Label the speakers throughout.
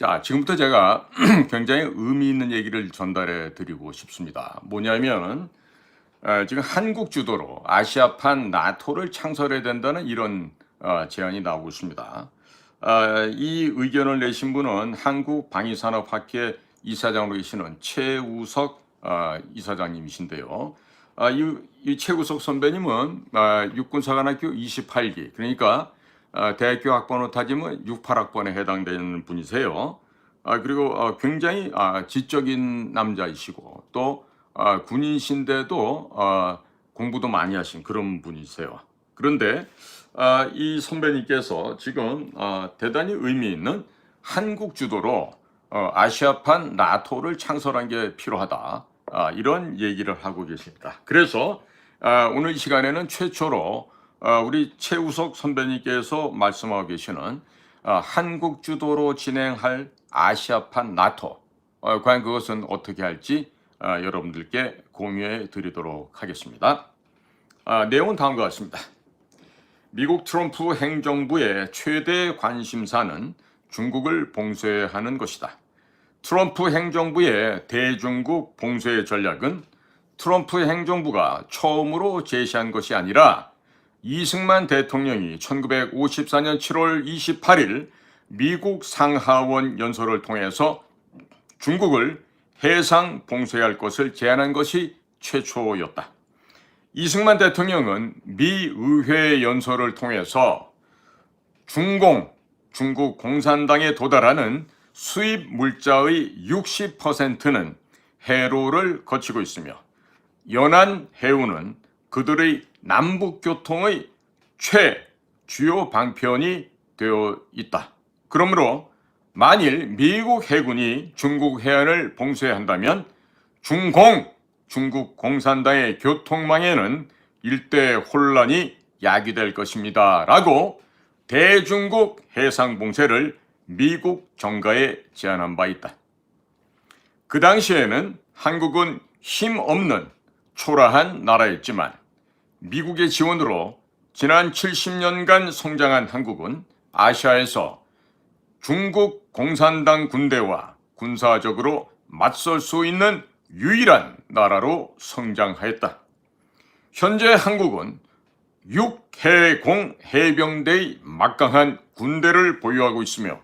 Speaker 1: 자, 지금부터 제가 굉장히 의미 있는 얘기를 전달해 드리고 싶습니다. 뭐냐면, 지금 한국 주도로 아시아판 나토를 창설해야 된다는 이런 제안이 나오고 있습니다. 이 의견을 내신 분은 한국방위산업학회 이사장으로 계시는 최우석 이사장님이신데요. 이 최우석 선배님은 육군사관학교 28기, 그러니까 대학교 학번으로 따지면 68학번에 해당되는 분이세요. 그리고 굉장히 지적인 남자이시고 또 군인이신데도 공부도 많이 하신 그런 분이세요. 그런데 이 선배님께서 지금 대단히 의미 있는 한국 주도로 아시아판 나토를 창설한 게 필요하다. 이런 얘기를 하고 계십니다. 그래서 오늘 이 시간에는 최초로 우리 최우석 선배님께서 말씀하고 계시는 한국 주도로 진행할 아시아판 나토, 과연 그것은 어떻게 할지 여러분들께 공유해 드리도록 하겠습니다. 내용은 다음과 같습니다. 미국 트럼프 행정부의 최대 관심사는 중국을 봉쇄하는 것이다. 트럼프 행정부의 대중국 봉쇄 전략은 트럼프 행정부가 처음으로 제시한 것이 아니라 이승만 대통령이 1954년 7월 28일 미국 상하원 연설을 통해서 중국을 해상 봉쇄할 것을 제안한 것이 최초였다. 이승만 대통령은 미 의회 연설을 통해서 중국 공산당에 도달하는 수입 물자의 60%는 해로를 거치고 있으며 연안 해운은 그들의 남북 교통의 최주요 방편이 되어 있다. 그러므로 만일 미국 해군이 중국 해안을 봉쇄한다면 중국 공산당의 교통망에는 일대 혼란이 야기될 것입니다. 라고 대중국 해상 봉쇄를 미국 정가에 제안한 바 있다. 그 당시에는 한국은 힘없는 초라한 나라였지만 미국의 지원으로 지난 70년간 성장한 한국은 아시아에서 중국 공산당 군대와 군사적으로 맞설 수 있는 유일한 나라로 성장하였다. 현재 한국은 육해공 해병대의 막강한 군대를 보유하고 있으며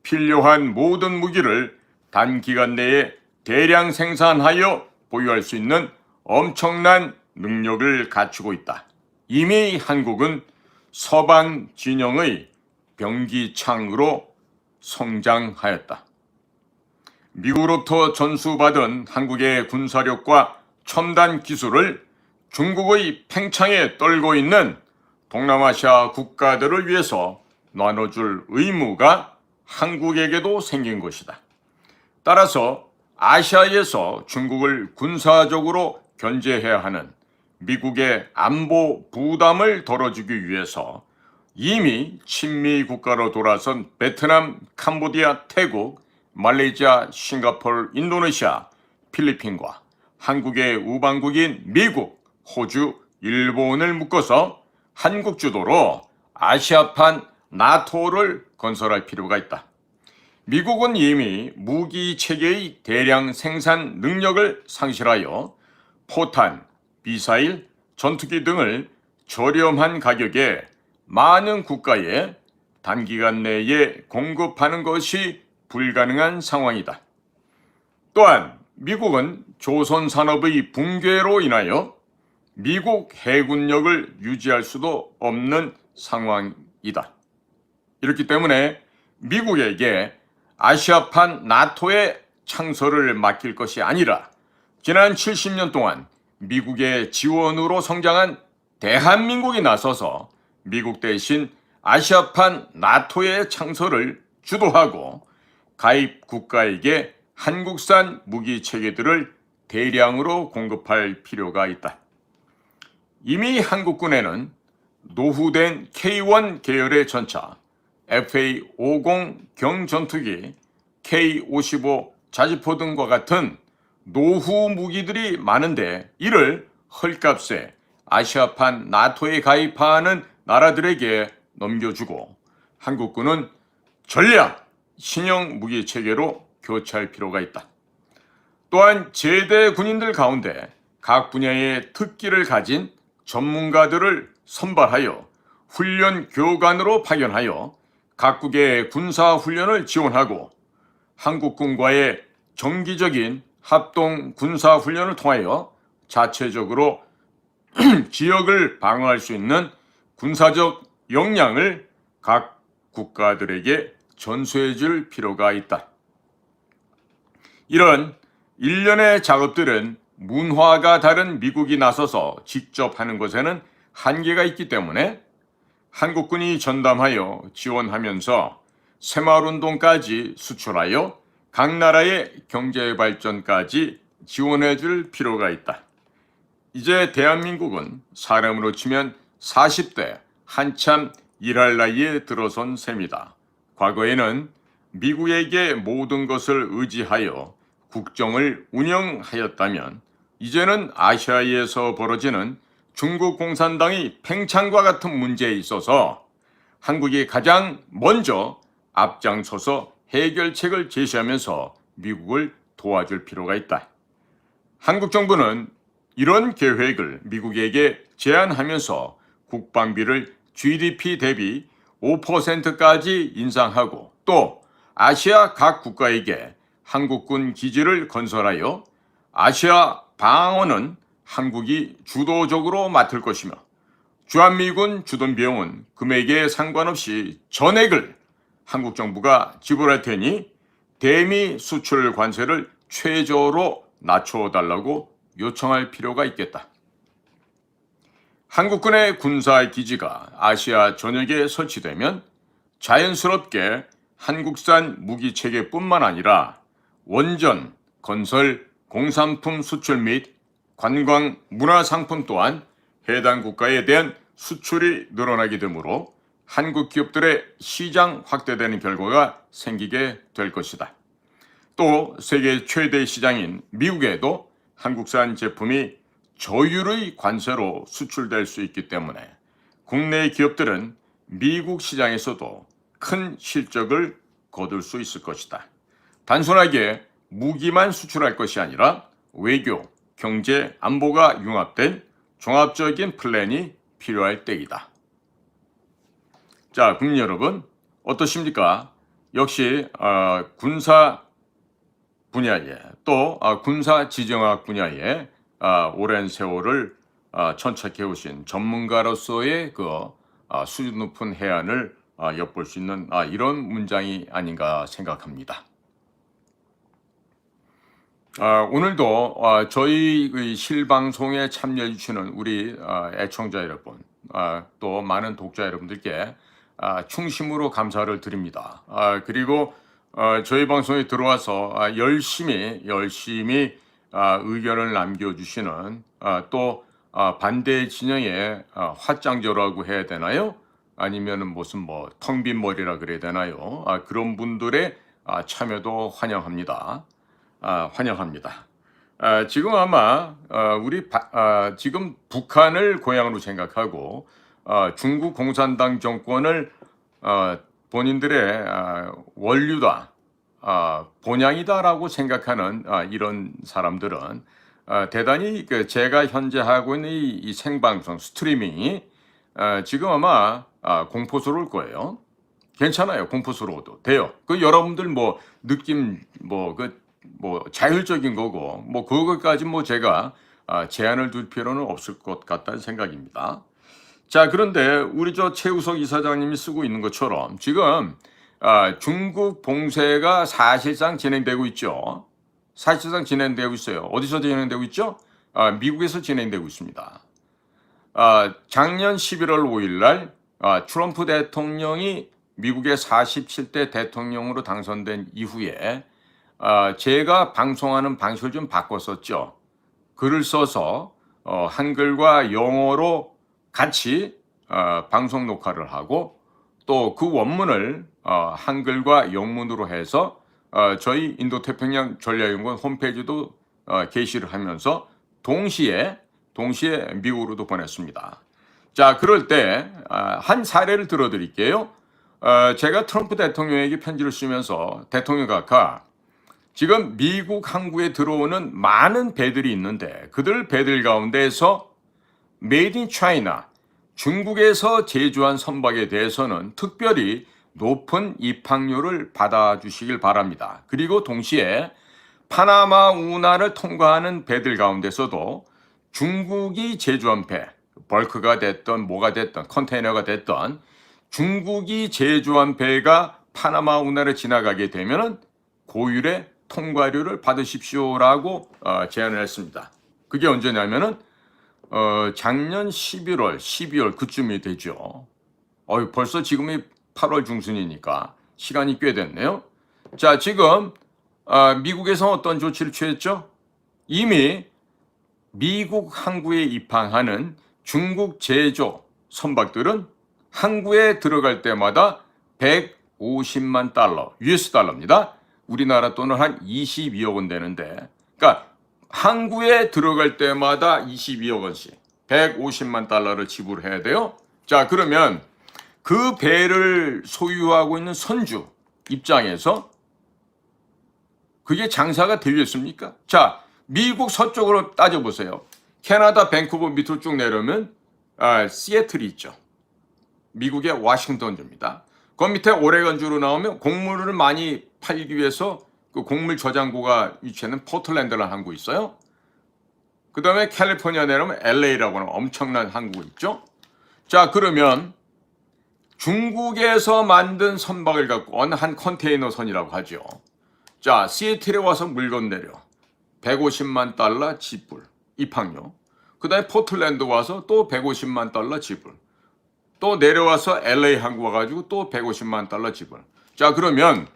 Speaker 1: 필요한 모든 무기를 단기간 내에 대량 생산하여 보유할 수 있는 엄청난 능력을 갖추고 있다. 이미 한국은 서방 진영의 병기창으로 성장하였다. 미국으로부터 전수받은 한국의 군사력과 첨단 기술을 중국의 팽창에 떨고 있는 동남아시아 국가들을 위해서 나눠줄 의무가 한국에게도 생긴 것이다. 따라서 아시아에서 중국을 군사적으로 견제해야 하는 미국의 안보 부담을 덜어주기 위해서 이미 친미 국가로 돌아선 베트남, 캄보디아, 태국, 말레이시아, 싱가포르, 인도네시아, 필리핀과 한국의 우방국인 미국, 호주, 일본을 묶어서 한국 주도로 아시아판 나토를 건설할 필요가 있다. 미국은 이미 무기 체계의 대량 생산 능력을 상실하여 포탄, 미사일, 전투기 등을 저렴한 가격에 많은 국가에 단기간 내에 공급하는 것이 불가능한 상황이다. 또한 미국은 조선 산업의 붕괴로 인하여 미국 해군력을 유지할 수도 없는 상황이다. 이렇기 때문에 미국에게 아시아판 나토의 창설을 맡길 것이 아니라 지난 70년 동안 미국의 지원으로 성장한 대한민국이 나서서 미국 대신 아시아판 나토의 창설을 주도하고 가입 국가에게 한국산 무기 체계들을 대량으로 공급할 필요가 있다. 이미 한국군에는 노후된 K1 계열의 전차, FA-50 경전투기, K-55 자주포 등과 같은 노후 무기들이 많은데 이를 헐값에 아시아판 나토에 가입하는 나라들에게 넘겨주고 한국군은 전략 신형 무기 체계로 교체할 필요가 있다. 또한 제대 군인들 가운데 각 분야의 특기를 가진 전문가들을 선발하여 훈련 교관으로 파견하여 각국의 군사 훈련을 지원하고 한국군과의 정기적인 합동 군사 훈련을 통하여 자체적으로 지역을 방어할 수 있는 군사적 역량을 각 국가들에게 전수해 줄 필요가 있다. 이런 일련의 작업들은 문화가 다른 미국이 나서서 직접 하는 것에는 한계가 있기 때문에 한국군이 전담하여 지원하면서 새마을운동까지 수출하여 각 나라의 경제 발전까지 지원해 줄 필요가 있다. 이제 대한민국은 사람으로 치면 40대 한참 일할 나이에 들어선 셈이다. 과거에는 미국에게 모든 것을 의지하여 국정을 운영하였다면 이제는 아시아에서 벌어지는 중국 공산당의 팽창과 같은 문제에 있어서 한국이 가장 먼저 앞장서서 해결책을 제시하면서 미국을 도와줄 필요가 있다. 한국 정부는 이런 계획을 미국에게 제안하면서 국방비를 GDP 대비 5%까지 인상하고 또 아시아 각 국가에게 한국군 기지를 건설하여 아시아 방어는 한국이 주도적으로 맡을 것이며 주한미군 주둔 비용은 금액에 상관없이 전액을 한국 정부가 지불할 테니 대미 수출 관세를 최저로 낮춰달라고 요청할 필요가 있겠다. 한국군의 군사 기지가 아시아 전역에 설치되면 자연스럽게 한국산 무기 체계뿐만 아니라 원전, 건설, 공산품 수출 및 관광, 문화상품 또한 해당 국가에 대한 수출이 늘어나게 되므로 한국 기업들의 시장 확대되는 결과가 생기게 될 것이다. 또 세계 최대 시장인 미국에도 한국산 제품이 저율의 관세로 수출될 수 있기 때문에 국내 기업들은 미국 시장에서도 큰 실적을 거둘 수 있을 것이다. 단순하게 무기만 수출할 것이 아니라 외교, 경제, 안보가 융합된 종합적인 플랜이 필요할 때이다. 자, 국민 여러분 어떠십니까? 역시 군사 분야에 또 군사 지정학 분야에 오랜 세월을 천착해 오신 전문가로서의 그 수준 높은 해안을 엿볼 수 있는 이런 문장이 아닌가 생각합니다. 오늘도 저희 실방송에 참여해 주시는 우리 애청자 여러분 또 많은 독자 여러분들께 충심으로 감사를 드립니다. 그리고 저희 방송에 들어와서 열심히 의견을 남겨주시는 또 반대 진영의 화짱저라고 해야 되나요? 아니면은 무슨 뭐 텅 빈 머리라 그래야 되나요? 그런 분들의 참여도 환영합니다. 환영합니다. 지금 아마 지금 북한을 고향으로 생각하고 중국 공산당 정권을 본인들의 원류다, 본향이다라고 생각하는 이런 사람들은 대단히 제가 현재 하고 있는 이 생방송 스트리밍이 지금 아마 공포스러울 거예요. 괜찮아요. 공포스러워도 돼요. 여러분들 뭐 느낌 자율적인 거고 그거까지 제가 제한을 둘 필요는 없을 것 같다는 생각입니다. 자, 그런데 우리 최우석 이사장님이 쓰고 있는 것처럼 지금 중국 봉쇄가 사실상 진행되고 있죠. 사실상 진행되고 있어요. 어디서 진행되고 있죠? 미국에서 진행되고 있습니다. 작년 11월 5일 날 트럼프 대통령이 미국의 47대 대통령으로 당선된 이후에 제가 방송하는 방식을 좀 바꿨었죠. 글을 써서 한글과 영어로 같이 방송 녹화를 하고 또 그 원문을 한글과 영문으로 해서 저희 인도태평양 전략연구원 홈페이지도 게시를 하면서 동시에 미국으로도 보냈습니다. 자, 그럴 때 한 사례를 들어드릴게요. 제가 트럼프 대통령에게 편지를 쓰면서 대통령 각하, 지금 미국 항구에 들어오는 많은 배들이 있는데 그들 배들 가운데에서 메이드 인 차이나, 중국에서 제조한 선박에 대해서는 특별히 높은 입항료를 받아주시길 바랍니다. 그리고 동시에 파나마 운하를 통과하는 배들 가운데서도 중국이 제조한 배, 벌크가 됐던 뭐가 됐던 컨테이너가 됐던 중국이 제조한 배가 파나마 운하를 지나가게 되면 고율의 통과료를 받으십시오라고 제안을 했습니다. 그게 언제냐면은 작년 11월, 12월 그쯤이 되죠. 벌써 지금이 8월 중순이니까 시간이 꽤 됐네요. 자, 지금 미국에서 어떤 조치를 취했죠? 이미 미국 항구에 입항하는 중국 제조 선박들은 항구에 들어갈 때마다 150만 달러, US 달러입니다. 우리나라 돈은 한 22억 원 되는데, 그러니까 항구에 들어갈 때마다 22억 원씩 150만 달러를 지불해야 돼요. 자, 그러면 그 배를 소유하고 있는 선주 입장에서 그게 장사가 되겠습니까? 자, 미국 서쪽으로 따져보세요. 캐나다 밴쿠버 밑으로 쭉 내려오면 시애틀이 있죠. 미국의 워싱턴주입니다. 그 밑에 오레건주로 나오면 곡물을 많이 팔기 위해서 그 곡물 저장고가 위치하는 포틀랜드라는 항구 있어요. 그 다음에 캘리포니아 내려오면 LA라고 하는 엄청난 항구가 있죠. 자, 그러면 중국에서 만든 선박을 갖고 온 한 컨테이너 선이라고 하죠. 자, 시애틀에 와서 물건 내려 150만 달러 지불, 입항료. 그 다음에 포틀랜드 와서 또 150만 달러 지불. 또 내려와서 LA 항구 와가지고 또 150만 달러 지불. 자, 그러면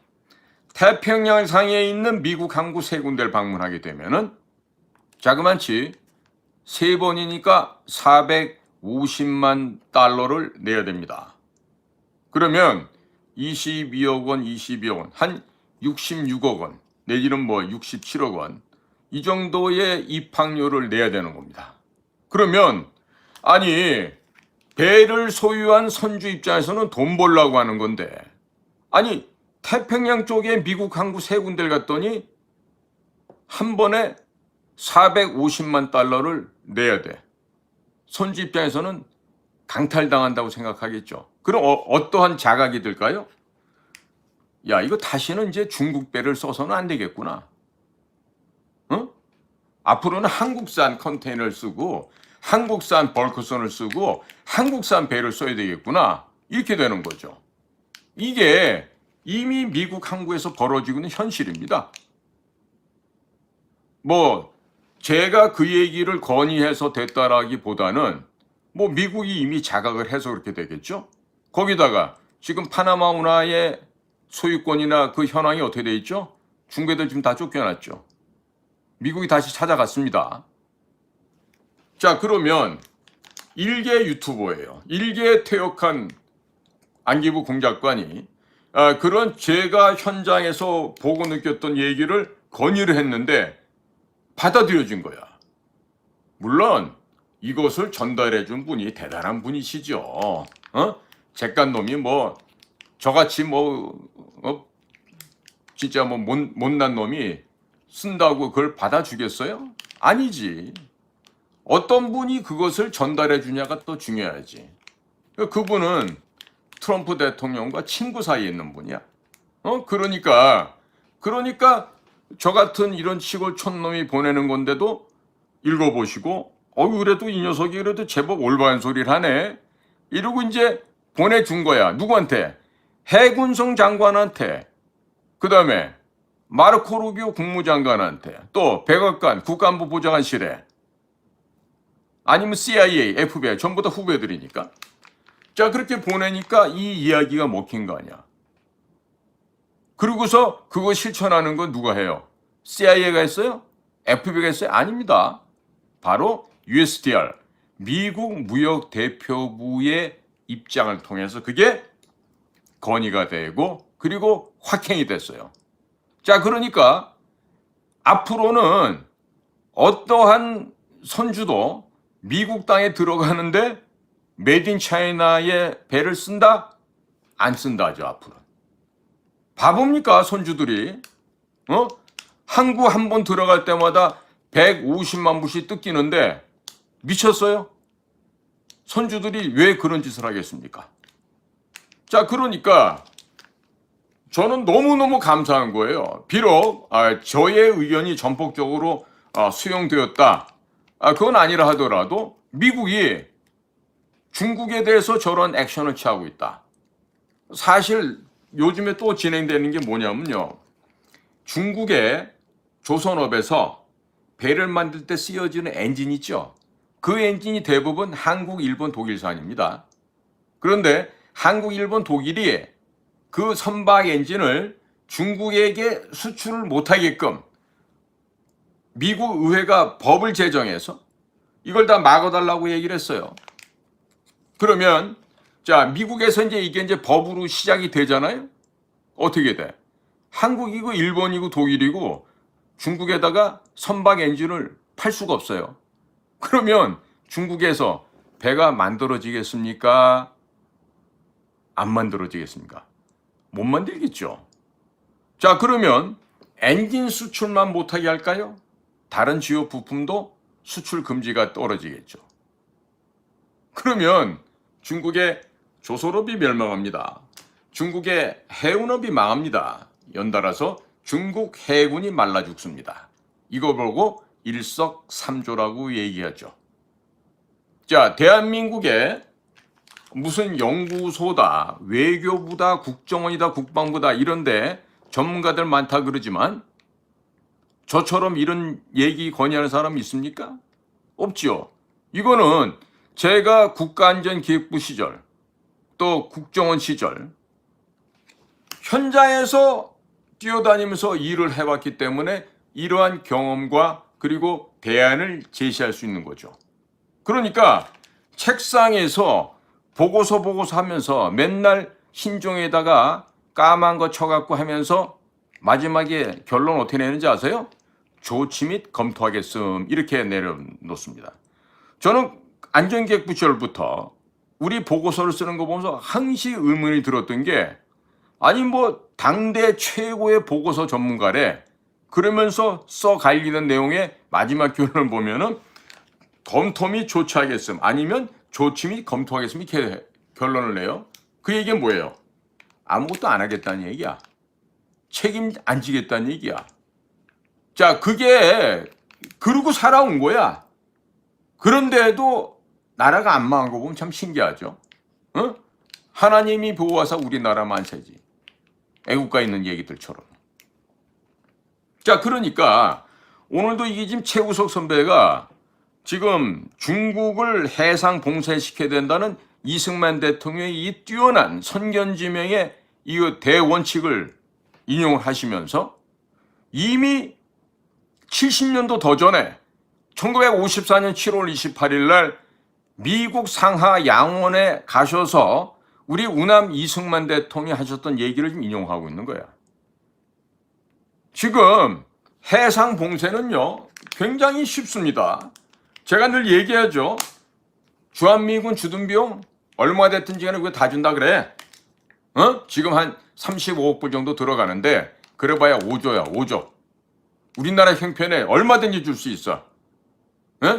Speaker 1: 태평양상에 있는 미국 항구 세 군데를 방문하게 되면은 자그만치 세 번이니까 450만 달러를 내야 됩니다. 그러면 22억 원, 22억 원, 한 66억 원, 내지는 뭐 67억 원, 이 정도의 입항료를 내야 되는 겁니다. 그러면 아니 배를 소유한 선주 입장에서는 돈 벌려고 하는 건데, 아니 태평양 쪽에 미국 항구 세 군데를 갔더니 한 번에 450만 달러를 내야 돼. 선주 입장에서는 강탈당한다고 생각하겠죠. 그럼 어떠한 자각이 들까요? 야, 이거 다시는 이제 중국 배를 써서는 안 되겠구나. 어? 앞으로는 한국산 컨테이너를 쓰고 한국산 벌크선을 쓰고 한국산 배를 써야 되겠구나. 이렇게 되는 거죠. 이게 이미 미국 항구에서 벌어지고 있는 현실입니다. 뭐 제가 그 얘기를 건의해서 됐다라기보다는 뭐 미국이 이미 자각을 해서 그렇게 되겠죠. 거기다가 지금 파나마 운하의 소유권이나 그 현황이 어떻게 돼 있죠? 중개들 지금 다 쫓겨났죠. 미국이 다시 찾아갔습니다. 자, 그러면 일개 유튜버예요. 일개 퇴역한 안기부 공작관이 그런 제가 현장에서 보고 느꼈던 얘기를 건의를 했는데 받아들여진 거야. 물론 이것을 전달해 준 분이 대단한 분이시죠. 객관놈이 뭐 저같이 뭐 진짜 뭐 못난 놈이 쓴다고 그걸 받아주겠어요? 아니지. 어떤 분이 그것을 전달해 주냐가 또 중요하지. 그분은 트럼프 대통령과 친구 사이에 있는 분이야. 그러니까 저 같은 이런 시골 촌놈이 보내는 건데도 읽어보시고 그래도 이 녀석이 그래도 제법 올바른 소리를 하네. 이러고 이제 보내준 거야. 누구한테? 해군성 장관한테. 그 다음에 마르코 루비오 국무장관한테. 또 백악관 국가안보 보좌관실에. 아니면 CIA, FBI 전부 다 후배들이니까. 자, 그렇게 보내니까 이 이야기가 먹힌 거 아니야. 그러고서 그거 실천하는 건 누가 해요? CIA가 했어요? FBI가 했어요? 아닙니다. 바로 USTR, 미국 무역대표부의 입장을 통해서 그게 건의가 되고 그리고 확행이 됐어요. 자, 그러니까 앞으로는 어떠한 선주도 미국 땅에 들어가는데 메이드 인 차이나의 배를 쓴다? 안 쓴다죠, 앞으로. 바보입니까, 손주들이? 항구 한 번 들어갈 때마다 150만 불씩 뜯기는데 미쳤어요? 손주들이 왜 그런 짓을 하겠습니까? 자, 그러니까 저는 너무너무 감사한 거예요. 비록 저의 의견이 전폭적으로 수용되었다. 그건 아니라 하더라도 미국이 중국에 대해서 저런 액션을 취하고 있다. 사실 요즘에 또 진행되는 게 뭐냐면요. 중국의 조선업에서 배를 만들 때 쓰여지는 엔진 있죠. 그 엔진이 대부분 한국, 일본, 독일산입니다. 그런데 한국, 일본, 독일이 그 선박 엔진을 중국에게 수출을 못하게끔 미국 의회가 법을 제정해서 이걸 다 막아달라고 얘기를 했어요. 그러면 자, 미국에서 이게 이제 법으로 시작이 되잖아요. 어떻게 돼? 한국이고 일본이고 독일이고 중국에다가 선박 엔진을 팔 수가 없어요. 그러면 중국에서 배가 만들어지겠습니까? 안 만들어지겠습니까? 못 만들겠죠. 자, 그러면 엔진 수출만 못하게 할까요? 다른 주요 부품도 수출 금지가 떨어지겠죠. 그러면 중국의 조선업이 멸망합니다. 중국의 해운업이 망합니다. 연달아서 중국 해군이 말라 죽습니다. 이거 보고 일석삼조라고 얘기하죠. 자, 대한민국에 무슨 연구소다, 외교부다, 국정원이다, 국방부다 이런데 전문가들 많다 그러지만 저처럼 이런 얘기 건의하는 사람 있습니까? 없죠. 이거는 제가 국가안전기획부 시절 또 국정원 시절 현장에서 뛰어다니면서 일을 해왔기 때문에 이러한 경험과 그리고 대안을 제시할 수 있는 거죠. 그러니까 책상에서 보고서 하면서 맨날 흰종에다가 까만 거 쳐갖고 하면서 마지막에 결론 어떻게 내는지 아세요? 조치 및 검토하겠음 이렇게 내려놓습니다. 저는 안전기획부 시절부터 우리 보고서를 쓰는 거 보면서 항시 의문이 들었던 게 아니 뭐 당대 최고의 보고서 전문가래 그러면서 써 갈리는 내용의 마지막 결론을 보면은 검토 및 조치하겠음 아니면 조치 및 검토하겠음 이렇게 결론을 내요. 그 얘기는 뭐예요? 아무것도 안 하겠다는 얘기야. 책임 안 지겠다는 얘기야. 자, 그게 그러고 살아온 거야. 그런데도 나라가 안 망한 거 보면 참 신기하죠. 하나님이 보호하사 우리나라 만세지. 애국가 있는 얘기들처럼. 자, 그러니까 오늘도 이게 지금 최우석 선배가 지금 중국을 해상 봉쇄시켜야 된다는 이승만 대통령의 이 뛰어난 선견지명의 이 대원칙을 인용을 하시면서 이미 70년도 더 전에 1954년 7월 28일 날 미국 상하 양원에 가셔서 우리 우남 이승만 대통령이 하셨던 얘기를 좀 인용하고 있는 거야. 지금 해상 봉쇄는요 굉장히 쉽습니다. 제가 늘 얘기하죠. 주한미군 주둔비용 얼마 됐든지 간에 그거 다 준다 그래. 지금 한 35억 불 정도 들어가는데 그래봐야 5조야 5조. 우리나라 형편에 얼마든지 줄 수 있어.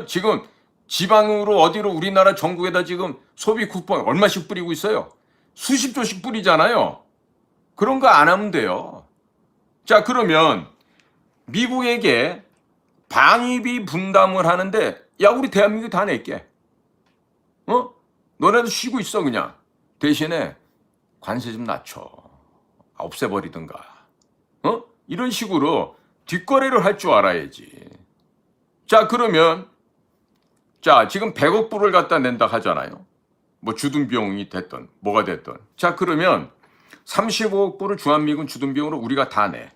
Speaker 1: 지금 지방으로 어디로 우리나라 전국에다 지금 소비 쿠폰 얼마씩 뿌리고 있어요. 수십 조씩 뿌리잖아요. 그런 거 안 하면 돼요. 자, 그러면 미국에게 방위비 분담을 하는데 야 우리 대한민국이 다 낼게. 너네도 쉬고 있어 그냥. 대신에 관세 좀 낮춰. 없애버리든가. 이런 식으로 뒷거래를 할 줄 알아야지. 자, 그러면 자 지금 100억 불을 갖다 낸다 하잖아요. 뭐 주둔비용이 됐든 뭐가 됐든. 자, 그러면 35억 불을 주한미군 주둔비용으로 우리가 다 내.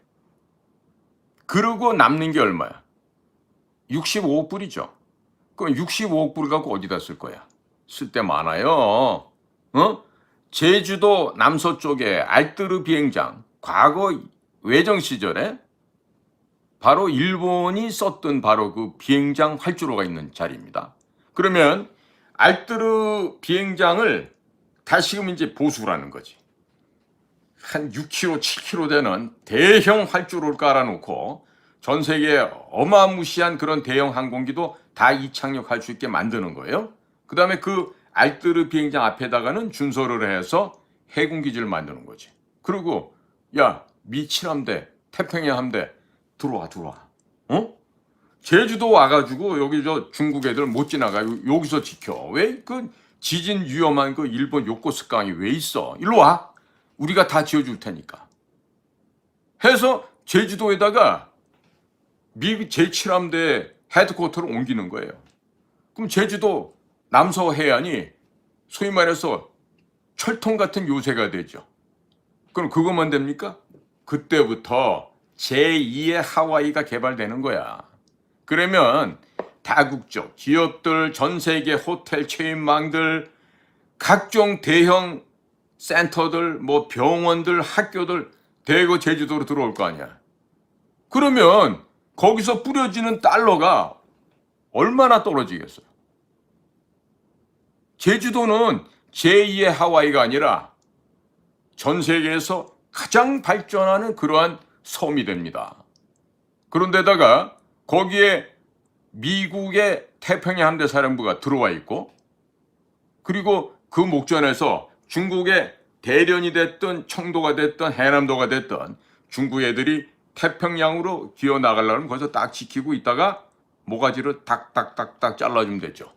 Speaker 1: 그러고 남는 게 얼마야? 65억 불이죠. 그럼 65억 불을 갖고 어디다 쓸 거야? 쓸 데 많아요. 제주도 남서쪽에 알뜨르 비행장 과거 외정 시절에 바로 일본이 썼던 바로 그 비행장 활주로가 있는 자리입니다. 그러면 알뜨르 비행장을 다시금 이제 보수를 하는 거지. 한 6km, 7km 되는 대형 활주로를 깔아놓고 전 세계에 어마무시한 그런 대형 항공기도 다 이착륙할 수 있게 만드는 거예요. 그 다음에 그 알뜨르 비행장 앞에다가는 준설을 해서 해군기지를 만드는 거지. 그리고 야, 미 7함대, 태평양 함대 들어와. 어? 제주도 와가지고 여기 저 중국 애들 못 지나가요. 여기서 지켜. 왜 그 지진 위험한 그 일본 요코스강이 왜 있어? 일로 와. 우리가 다 지어줄 테니까. 해서 제주도에다가 미 제7함대 헤드쿼터를 옮기는 거예요. 그럼 제주도 남서 해안이 소위 말해서 철통 같은 요새가 되죠. 그럼 그것만 됩니까? 그때부터 제2의 하와이가 개발되는 거야. 그러면 다국적 기업들, 전 세계 호텔 체인망들, 각종 대형 센터들, 뭐 병원들, 학교들 대거 제주도로 들어올 거 아니야. 그러면 거기서 뿌려지는 달러가 얼마나 떨어지겠어요? 제주도는 제2의 하와이가 아니라 전 세계에서 가장 발전하는 그러한 섬이 됩니다. 그런데다가 거기에 미국의 태평양 함대 사령부가 들어와 있고, 그리고 그 목전에서 중국의 대련이 됐든 청도가 됐든 해남도가 됐든 중국 애들이 태평양으로 기어 나가려면 거기서 딱 지키고 있다가 모가지를 딱딱딱딱 잘라주면 되죠.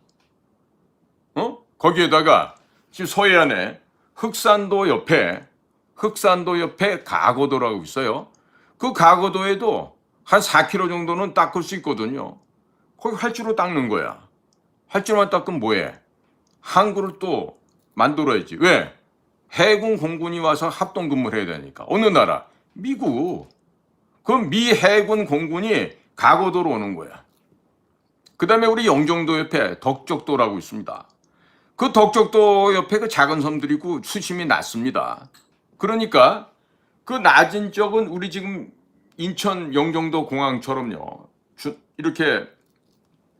Speaker 1: 거기에다가 지금 서해안에 흑산도 옆에 가고도라고 있어요. 그 가고도에도 한 4km 정도는 닦을 수 있거든요. 거기 활주로 닦는 거야. 활주로만 닦으면 뭐해? 항구를 또 만들어야지. 왜? 해군 공군이 와서 합동 근무를 해야 되니까. 어느 나라? 미국. 그럼 미 해군 공군이 가고도로 오는 거야. 그 다음에 우리 영종도 옆에 덕적도라고 있습니다. 그 덕적도 옆에 그 작은 섬들이고 수심이 낮습니다. 그러니까 그 낮은 쪽은 우리 지금 인천 영종도 공항처럼요. 이렇게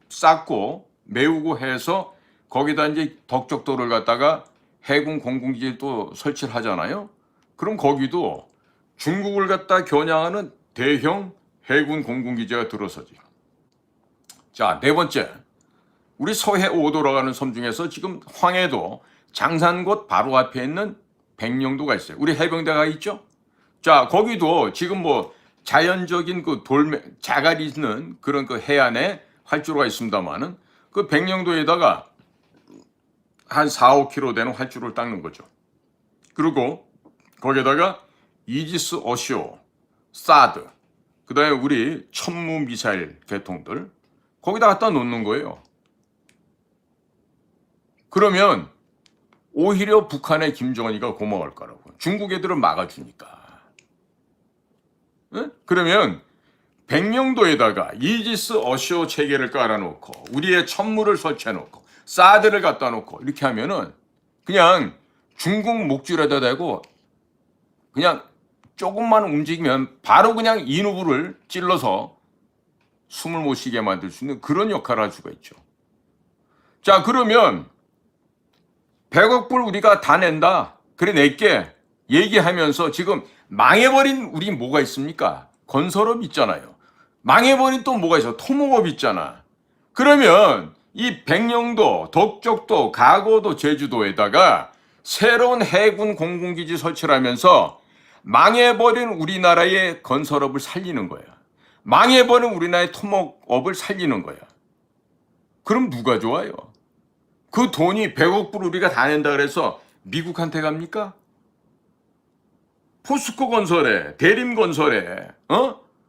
Speaker 1: 쌓고 메우고 해서 거기다 이제 덕적도를 갖다가 해군 공군기지를 또 설치를 하잖아요. 그럼 거기도 중국을 갖다 겨냥하는 대형 해군 공군기지가 들어서지. 자, 네 번째. 우리 서해 5도라고 하는 섬 중에서 지금 황해도 장산곳 바로 앞에 있는 백령도가 있어요. 우리 해병대가 있죠? 자, 거기도 지금 뭐 자연적인 그 자갈이 있는 그런 그 해안에 활주로가 있습니다만은 그 백령도에다가 한 4, 5km 되는 활주로를 닦는 거죠. 그리고 거기에다가 이지스 어시오, 사드, 그 다음에 우리 천무 미사일 개통들 거기다 갖다 놓는 거예요. 그러면 오히려 북한의 김정은이가 고마울 거라고. 중국 애들은 막아주니까. 응? 그러면 백령도에다가 이지스 어시오 체계를 깔아놓고 우리의 천무를 설치해놓고 사드를 갖다 놓고 이렇게 하면은 그냥 중국 목줄에다 대고 그냥 조금만 움직이면 바로 그냥 인후부를 찔러서 숨을 못 쉬게 만들 수 있는 그런 역할을 할 수가 있죠. 자, 그러면 100억 불 우리가 다 낸다. 그래 낼게. 얘기하면서 지금 망해버린 우리 뭐가 있습니까? 건설업 있잖아요. 망해버린 또 뭐가 있어? 토목업 있잖아. 그러면 이 백령도, 덕적도, 가고도, 제주도에다가 새로운 해군 공군기지 설치를 하면서 망해버린 우리나라의 건설업을 살리는 거야. 망해버린 우리나라의 토목업을 살리는 거야. 그럼 누가 좋아요? 그 돈이 100억 불 우리가 다 낸다 그래서 미국한테 갑니까? 포스코 건설에, 대림 건설에,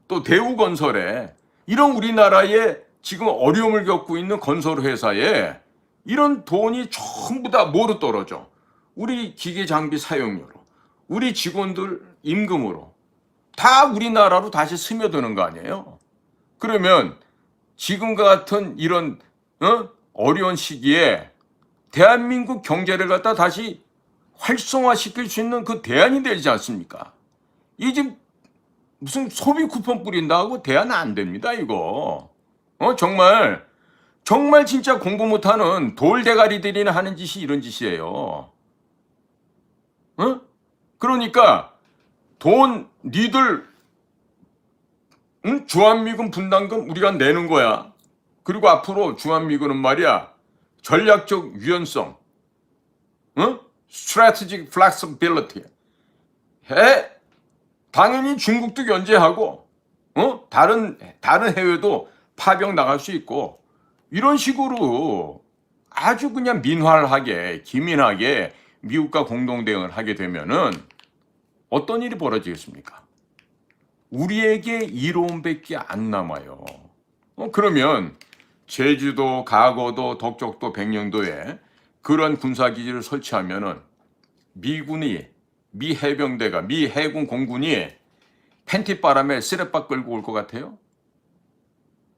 Speaker 1: 또 대우 건설에 이런 우리나라에 지금 어려움을 겪고 있는 건설 회사에 이런 돈이 전부 다 뭐로 떨어져? 우리 기계 장비 사용료로, 우리 직원들 임금으로 다 우리나라로 다시 스며드는 거 아니에요? 그러면 지금과 같은 이런 어려운 시기에 대한민국 경제를 갖다 다시 활성화시킬 수 있는 그 대안이 되지 않습니까? 이 지금 무슨 소비 쿠폰 뿌린다고 대안 안 됩니다, 이거. 정말 진짜 공부 못하는 돌대가리들이나 하는 짓이 이런 짓이에요. 그러니까 돈 니들 주한미군 분담금 우리가 내는 거야. 그리고 앞으로 주한미군은 말이야 전략적 유연성, strategic flexibility 해. 당연히 중국도 견제하고, 다른 해외도 파병 나갈 수 있고 이런 식으로 아주 그냥 민활하게 기민하게 미국과 공동 대응을 하게 되면은 어떤 일이 벌어지겠습니까? 우리에게 이로움밖에 안 남아요. 그러면 제주도, 가거도, 덕적도, 백령도에 그런 군사기지를 설치하면은 미 해병대가, 미 해군 공군이 팬티바람에 쓰레빠 끌고 올 것 같아요?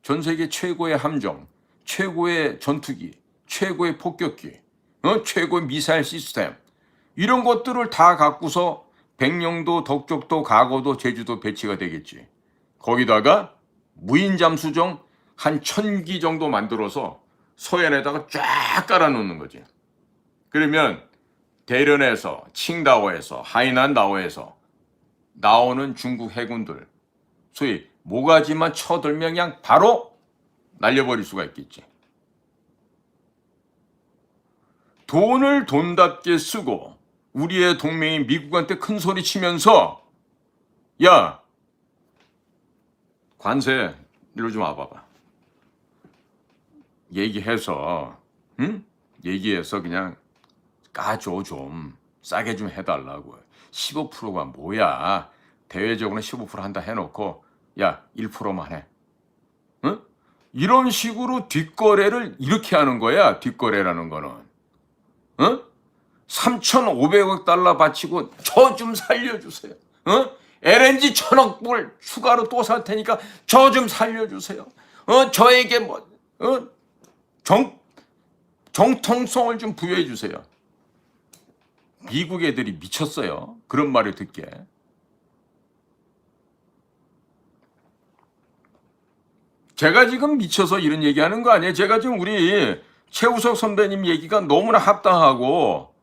Speaker 1: 전 세계 최고의 함정, 최고의 전투기, 최고의 폭격기, 최고의 미사일 시스템 이런 것들을 다 갖고서 백령도, 덕적도, 가거도, 제주도 배치가 되겠지. 거기다가 무인 잠수정 한 1000기 정도 만들어서 서해안에다가 쫙 깔아놓는 거지. 그러면 대련에서, 칭다오에서, 하이난다오에서 나오는 중국 해군들, 소위 모가지만 쳐들면 그냥 바로 날려버릴 수가 있겠지. 돈을 돈답게 쓰고 우리의 동맹인 미국한테 큰 소리 치면서 야, 관세 일로 좀 와봐봐. 얘기해서 그냥 까줘 좀. 싸게 좀 해달라고. 15%가 뭐야. 대외적으로는 15% 한다 해놓고 야 1%만 해. 이런 식으로 뒷거래를 이렇게 하는 거야. 뒷거래라는 거는. 3,500억 달러 바치고 저 좀 살려주세요. LNG 1,000억 불 추가로 또 살 테니까 저 좀 살려주세요. 저에게 정통성을 좀 부여해 주세요. 미국 애들이 미쳤어요. 그런 말을 듣게. 제가 지금 미쳐서 이런 얘기하는 거 아니에요. 제가 지금 우리 최우석 선배님 얘기가 너무나 합당하고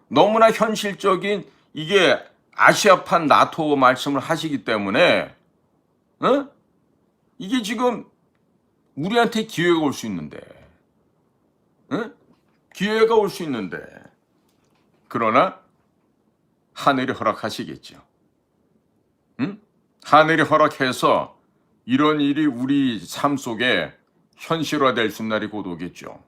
Speaker 1: 너무나 현실적인 이게 아시아판 나토 말씀을 하시기 때문에 이게 지금 우리한테 기회가 올 수 있는데 기회가 올 수 있는데 그러나 하늘이 허락하시겠죠. 하늘이 허락해서 이런 일이 우리 삶 속에 현실화될 수 있는 날이 곧 오겠죠.